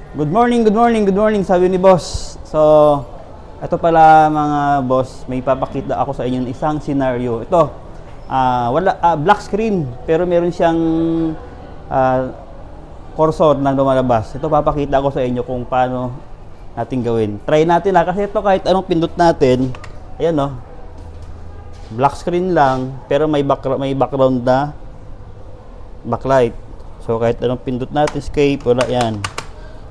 Good morning, good morning, good morning, sabi ni boss. So, ito pala mga boss, may papakita ako sa inyo ng isang scenario. Ito, black screen, pero meron siyang cursor na lumalabas. Ito papakita ko sa inyo kung paano natin gawin. Try natin kasi ito kahit anong pindot natin, ayan o, black screen lang, pero may background na backlight. So, kahit anong pindot natin, escape, wala yan.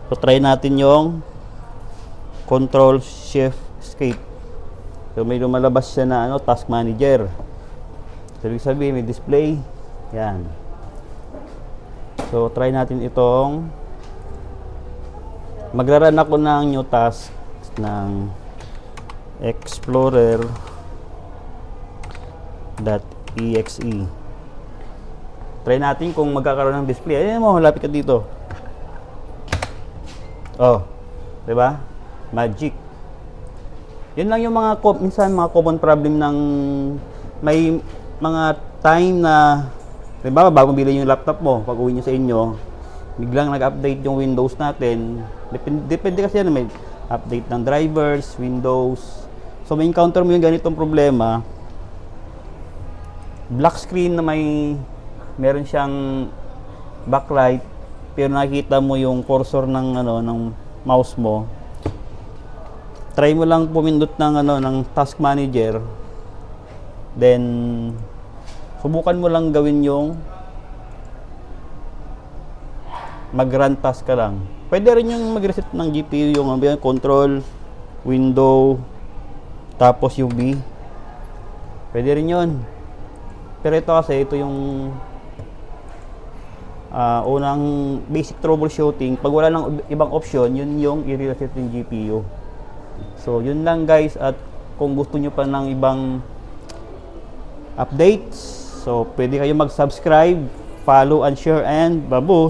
So, try natin yung Control Shift Escape. So, may lumalabas siya na Task Manager. So, ibig sabihin, may display. Yan. So, try natin itong magra-run ako ng new task ng Explorer.exe. Try natin kung magkakaroon ng display. Ayan mo, lapit ka dito. Oh, 'di ba? Magic. 'Yun lang yung minsan mga common problem ng may mga time na 'di ba, bago bili yung laptop mo, pag-uwi niyo sa inyo, biglang nag-update yung Windows natin. Depende kasi yan, may update ng drivers, Windows. So may encounter mo yung ganitong problema. Black screen na meron siyang backlight, pero nakikita mo yung cursor ng ng mouse mo. Try mo lang pumindot ng Task Manager. Then subukan mo lang gawin yung mag-run task ka lang. Pwede rin yung mag-reset ng GPU, yung control, window, tapos yung B. Pwede rin yun. Pero ito kasi, ito yung unang basic troubleshooting. Pag wala lang ibang option, yun yung i-reset yung GPU. So, yun lang guys. At kung gusto nyo pa ng ibang updates, so pwede kayo mag-subscribe, follow and share, and babush!